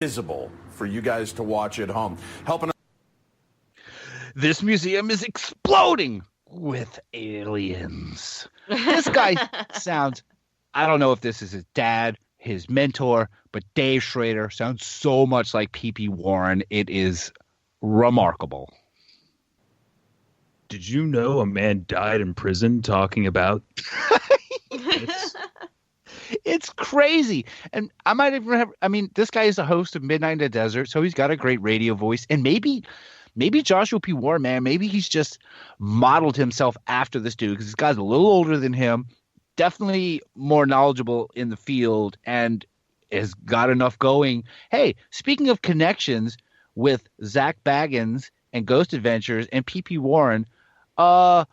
visible for you guys to watch at home. Helping. This museum is exploding with aliens. This guy sounds, I don't know if this is his dad, his mentor, but Dave Schrader sounds so much like P.P. Warren. It is remarkable. Did you know a man died in prison talking about It's crazy. And I might even have, I mean, this guy is a host of Midnight in the Desert, so he's got a great radio voice. And maybe Joshua P. Warren, man, maybe he's just modeled himself after this dude because this guy's a little older than him, definitely more knowledgeable in the field, and has got enough going. Hey, speaking of connections with Zak Bagans and Ghost Adventures and P.P. Warren, I'm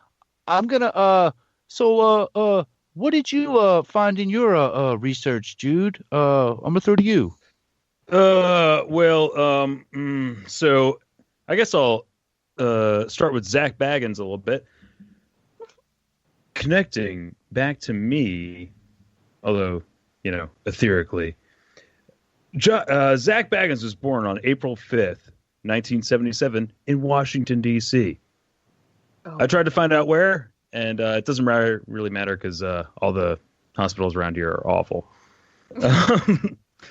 gonna what did you find in your research, Jude? I'm gonna throw to you. So I guess I'll start with Zak Bagans a little bit. Connecting back to me, although, etherically, Zak Bagans was born on April 5th, 1977 in Washington, D.C. I tried to find out where, and it doesn't really matter because all the hospitals around here are awful.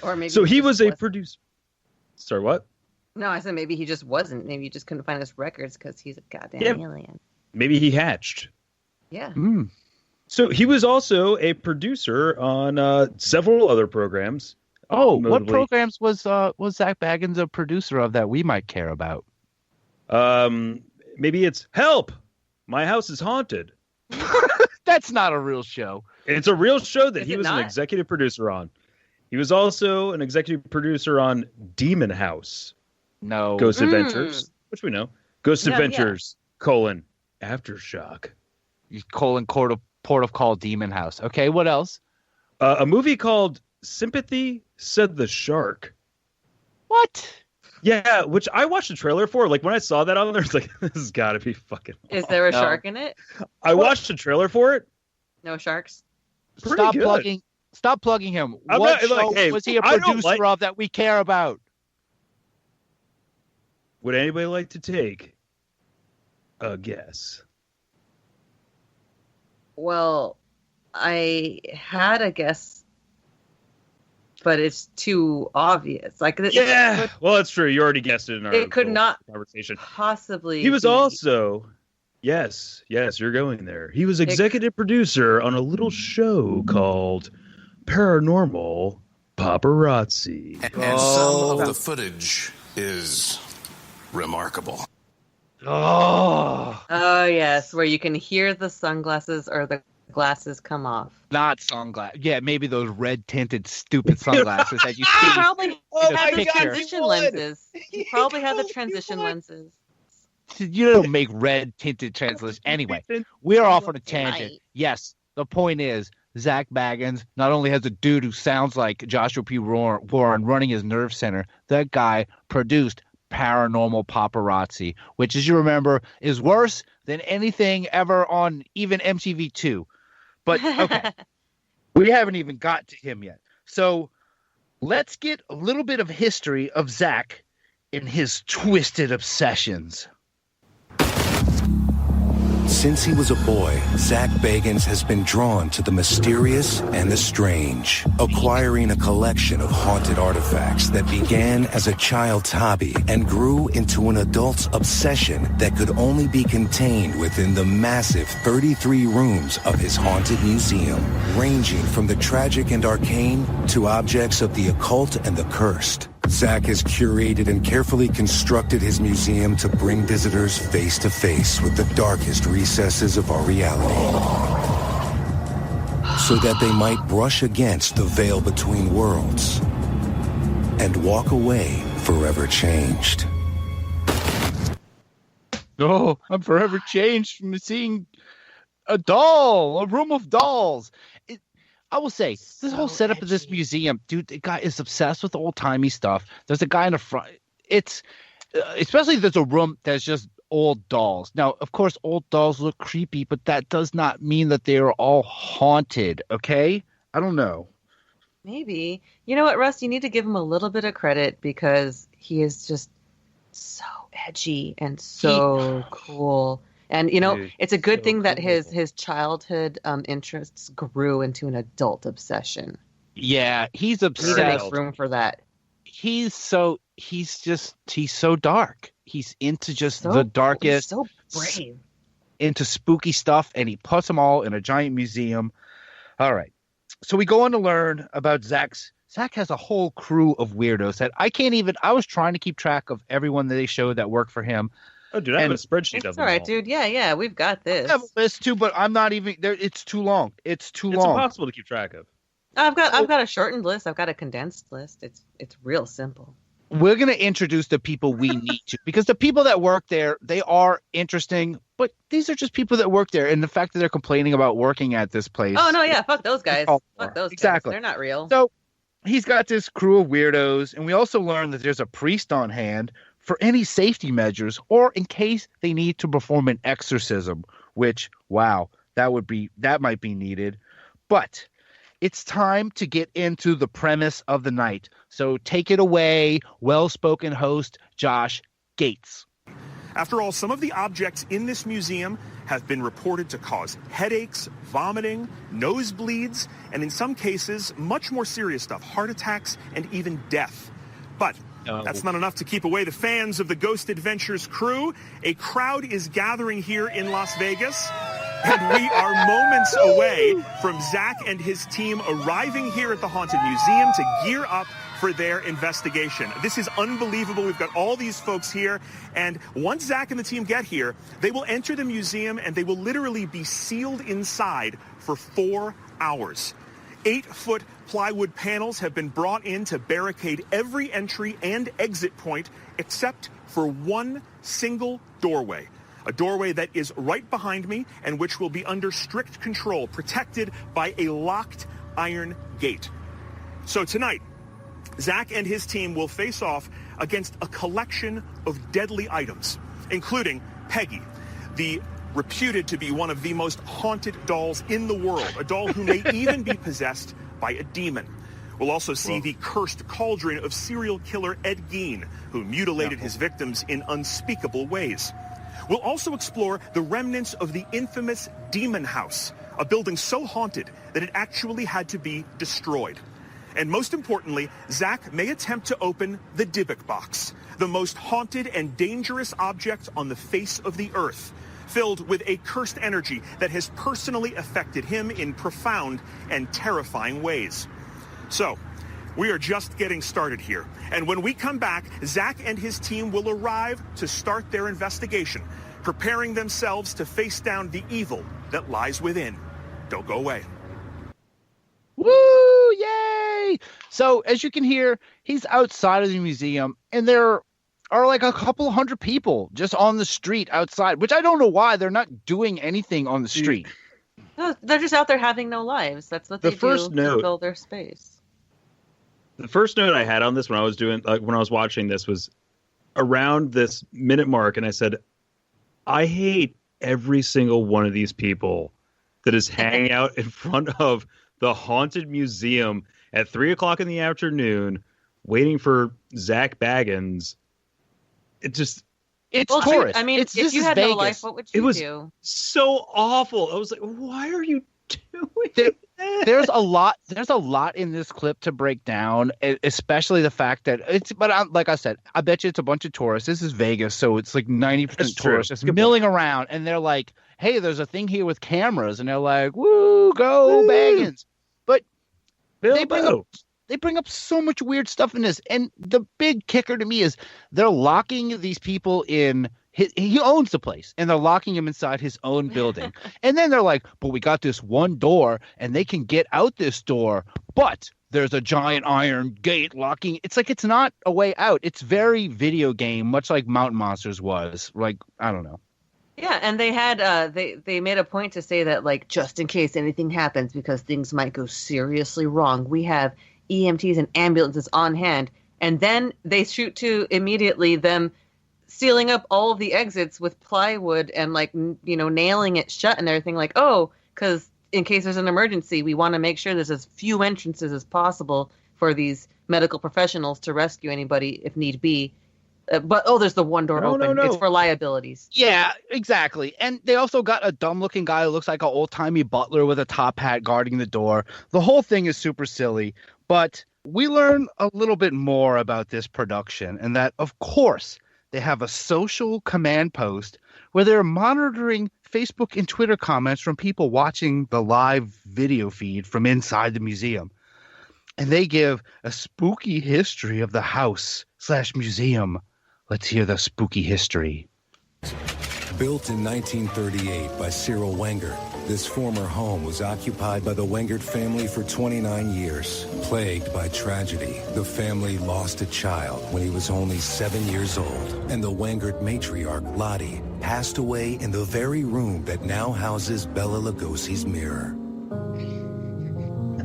Or maybe so he was a producer. Sorry, what? No, I said maybe he just wasn't. Maybe he just couldn't find his records because he's a goddamn alien. Maybe he hatched. Yeah. So he was also a producer on several other programs. Oh, notably, what programs was Zak Bagans a producer of that we might care about? Maybe it's Help! My House is Haunted. That's not a real show. It's a real show that he was not? an executive producer on. He was also an executive producer on Demon House. No. Ghost Adventures, which we know. Ghost Adventures, Aftershock. Port of Call, Demon House. Okay, what else? A movie called Sympathy, Said the Shark. What? Yeah, which I watched the trailer for. Like, when I saw that on there, it's like, this has got to be fucking Is there a shark in it? I watched the trailer for it. No sharks? Pretty good. Stop plugging him. I'm What not, show hey, was he a I don't producer of that we care about? Would anybody like to take a guess? Well, I had a guess, but it's too obvious. Like, Well, that's true. You already guessed it in our it could not conversation. possibly. He was be. also, yes, you're going there. He was executive producer on a little show called Paranormal Paparazzi. And some of the footage is remarkable. Oh, Yes, where you can hear the sunglasses or the glasses come off. not sunglasses. Yeah, maybe those red tinted stupid sunglasses that you He see. probably in a had the picture. transition lenses. He probably had the transition lenses. You don't make red tinted translation. Anyway, we're off on a tangent. Right. Yes, the point is Zak Bagans not only has a dude who sounds like Joshua P. Warren running his nerve center, that guy produced Paranormal Paparazzi, which, as you remember, is worse than anything ever on even MTV2. But okay, we haven't even got to him yet. So let's get a little bit of history of Zak and his twisted obsessions. Since he was a boy, Zak Bagans has been drawn to the mysterious and the strange, acquiring a collection of haunted artifacts that began as a child's hobby and grew into an adult's obsession that could only be contained within the massive 33 rooms of his haunted museum, ranging from the tragic and arcane to objects of the occult and the cursed. Zak has curated and carefully constructed his museum to bring visitors face to face with the darkest recesses of our reality, so that they might brush against the veil between worlds and walk away forever changed. Oh, I'm forever changed from seeing a room of dolls. I will say, this whole setup of this museum, dude, the guy is obsessed with old-timey stuff. There's a guy in the front. It's, especially if there's a room that's just old dolls. Now, of course, old dolls look creepy, but that does not mean that they are all haunted, okay? I don't know. Maybe. You know what, Russ? You need to give him a little bit of credit because he is just so edgy and so cool. And, Dude, it's a good so thing that cool. his childhood interests grew into an adult obsession. Yeah, he's You need to obsessed. make room for that. He's so dark. He's into just So, the darkest, he's so brave. into spooky stuff, and he puts them all in a giant museum. All right. So we go on to learn about Zach has a whole crew of weirdos that I was trying to keep track of everyone that they showed that worked for him. Oh, dude, I have a spreadsheet of It's them all right, all. dude. Yeah, we've got this. I have a list too, but I'm not even there. It's too long. It's It's long. impossible to keep track of. I've got a shortened list. I've got a condensed list. It's real simple. We're going to introduce the people we need to, because the people that work there, they are interesting, but these are just people that work there. And the fact that they're complaining about working at this place. Oh no, yeah, fuck those guys. Oh, Fuck those exactly. guys. They're not real. So he's got this crew of weirdos, and we also learn that there's a priest on hand for any safety measures or in case they need to perform an exorcism, which, wow, that might be needed. But it's time to get into the premise of the night. So take it away, well-spoken host Josh Gates. After all, some of the objects in this museum have been reported to cause headaches, vomiting, nosebleeds, and in some cases, much more serious stuff, heart attacks and even death. But that's not enough to keep away the fans of the Ghost Adventures crew. A crowd is gathering here in Las Vegas, and we are moments away from Zach and his team arriving here at the Haunted Museum to gear up for their investigation. This is unbelievable. We've got all these folks here, and once Zach and the team get here, they will enter the museum and they will literally be sealed inside for 4 hours. 8-foot plywood panels have been brought in to barricade every entry and exit point except for one single doorway. A doorway that is right behind me and which will be under strict control, protected by a locked iron gate. So tonight, Zach and his team will face off against a collection of deadly items, including Peggy, the reputed to be one of the most haunted dolls in the world, a doll who may even be possessed by a demon. We'll also see the cursed cauldron of serial killer Ed Gein, who mutilated his victims in unspeakable ways. We'll also explore the remnants of the infamous Demon House, a building so haunted that it actually had to be destroyed. And most importantly, Zach may attempt to open the Dybuk Box, the most haunted and dangerous object on the face of the earth, filled with a cursed energy that has personally affected him in profound and terrifying ways. So, we are just getting started here. And when we come back, Zach and his team will arrive to start their investigation, preparing themselves to face down the evil that lies within. Don't go away. Woo! Yay! So, as you can hear, he's outside of the museum, and there are like a couple hundred people just on the street outside, which I don't know why they're not doing anything on the street. No, they're just out there having no lives. That's what they do to fill their space. The first note I had on this when I was watching this was around this minute mark, and I said, I hate every single one of these people that is hanging out in front of the Haunted Museum at 3:00 in the afternoon, waiting for Zak Bagans. It's tourist. I mean, if you had Vegas. no life, what would you do? So awful. I was like, why are you doing that? There's a lot in this clip to break down, especially the fact that like I said, I bet you it's a bunch of tourists. This is Vegas, so it's like 90% tourists just milling around, and they're like, hey, there's a thing here with cameras, and they're like, woo, go Bagans. But they bring up so much weird stuff in this, and the big kicker to me is they're locking these people in. He owns the place, and they're locking him inside his own building. And then they're like, but we got this one door, and they can get out this door, but there's a giant iron gate locking. It's like it's not a way out. It's very video game, much like Mountain Monsters was. Like, I don't know. Yeah, and they had they made a point to say that, like, just in case anything happens, because things might go seriously wrong, we have EMTs and ambulances on hand. And then they shoot to immediately them sealing up all of the exits with plywood and, like, nailing it shut and everything, like, oh, because in case there's an emergency, we want to make sure there's as few entrances as possible for these medical professionals to rescue anybody if need be. But there's the one door open. No. It's for liabilities. Yeah, exactly. And they also got a dumb-looking guy who looks like an old-timey butler with a top hat guarding the door. The whole thing is super silly, but we learn a little bit more about this production, and that, of course, they have a social command post where they're monitoring Facebook and Twitter comments from people watching the live video feed from inside the museum. And they give a spooky history of the house/museum. Let's hear the spooky history. Built in 1938 by Cyril Wenger, this former home was occupied by the Wengert family for 29 years. Plagued by tragedy, the family lost a child when he was only 7 years old, and the Wengert matriarch, Lottie, passed away in the very room that now houses Bela Lugosi's mirror.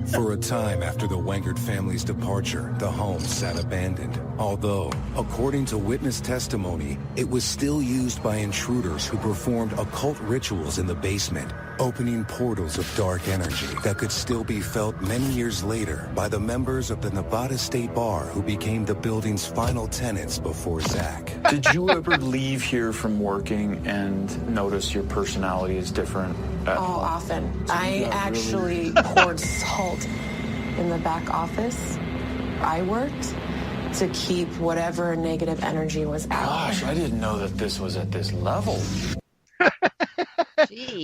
For a time after the Wengert family's departure, the home sat abandoned. Although, according to witness testimony, it was still used by intruders who performed occult rituals in the basement, opening portals of dark energy that could still be felt many years later by the members of the Nevada State Bar who became the building's final tenants before Zak. Did you ever leave here from working and notice your personality is different? Often. I actually poured salt in the back office I worked to keep whatever negative energy was out. Gosh, I didn't know that this was at this level.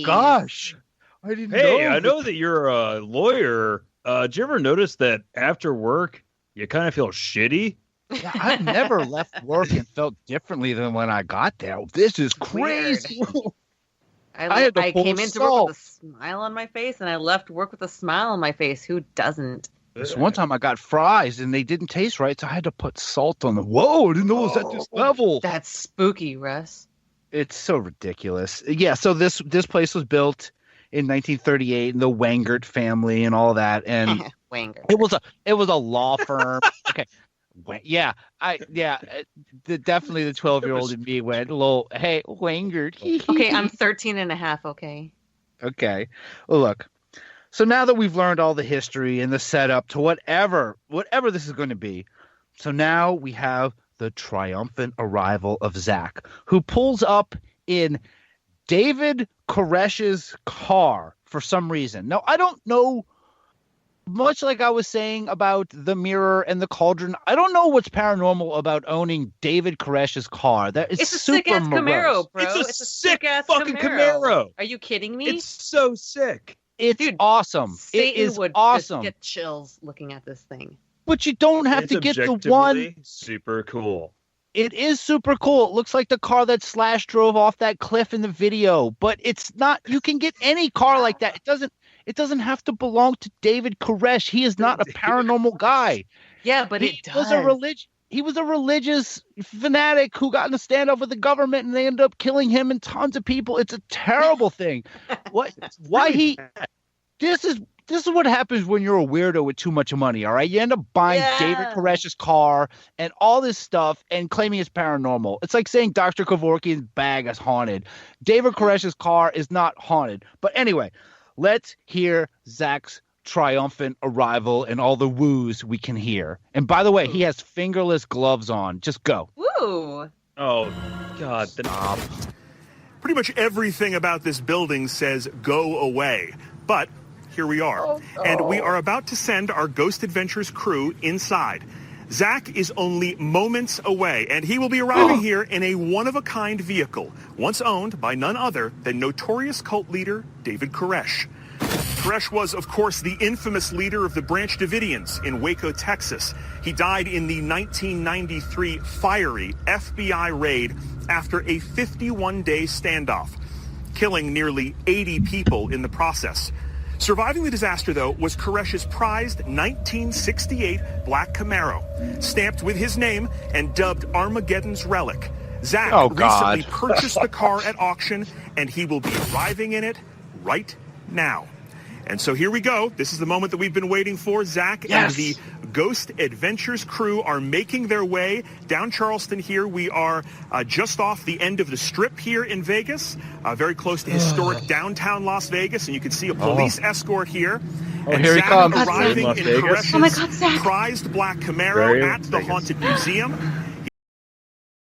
Gosh, I didn't know. Hey, I know that you're a lawyer. Did you ever notice that after work, you kind of feel shitty? Yeah, I've never left work and felt differently than when I got there. This is crazy. I came into work with a smile on my face, and I left work with a smile on my face. Who doesn't? This one time I got fries, and they didn't taste right, so I had to put salt on them. Whoa, I didn't know it was at this level. That's spooky, Russ. It's so ridiculous. Yeah, so this place was built in 1938, and the Wengert family and all that, and Wengert. It was a law firm. Okay. Definitely the 12-year-old in me went a little, hey, Wengert. Okay, I'm 13 and a half, okay. Okay. Well, look. So now that we've learned all the history and the setup to whatever this is going to be, so now we have the triumphant arrival of Zak, who pulls up in David Koresh's car for some reason. Now, I don't know, much like I was saying about the mirror and the cauldron, I don't know what's paranormal about owning David Koresh's car. It's a sick-ass Camaro, bro. It's a sick-ass fucking Camaro. Are you kidding me? It's so sick. It's awesome. Satan it is would awesome. Just get chills looking at this thing. But you don't have to get the one. Super cool. It is super cool. It looks like the car that Slash drove off that cliff in the video, but it's not. You can get any car like that. It doesn't have to belong to David Koresh. He is not a paranormal guy. Yeah, but it does. He was a religious fanatic who got in a standoff with the government, and they ended up killing him and tons of people. It's a terrible thing. This is what happens when you're a weirdo with too much money, all right? You end up buying David Koresh's car and all this stuff and claiming it's paranormal. It's like saying Dr. Kevorkian's bag is haunted. David Koresh's car is not haunted. But anyway, let's hear Zak's triumphant arrival and all the woos we can hear. And by the way, he has fingerless gloves on. Just go. Woo! Oh, God. Stop. Pretty much everything about this building says go away. But here we are. And we are about to send our Ghost Adventures crew inside. Zak is only moments away, and he will be arriving here in a one-of-a-kind vehicle, once owned by none other than notorious cult leader David Koresh. Koresh was, of course, the infamous leader of the Branch Davidians in Waco, Texas. He died in the 1993 fiery FBI raid after a 51-day standoff, killing nearly 80 people in the process. Surviving the disaster, though, was Koresh's prized 1968 black Camaro, stamped with his name and dubbed Armageddon's Relic. Zak recently purchased the car at auction, and he will be arriving in it right now. And so here we go. This is the moment that we've been waiting for. Zak and the Ghost Adventures crew are making their way down Charleston here. We are just off the end of the Strip here in Vegas, very close to historic downtown Las Vegas, and you can see a police escort here. And here he Zak comes. arriving in Vegas. Koresh's Oh my God, Zak. prized black Camaro Very at the Vegas. Haunted Museum.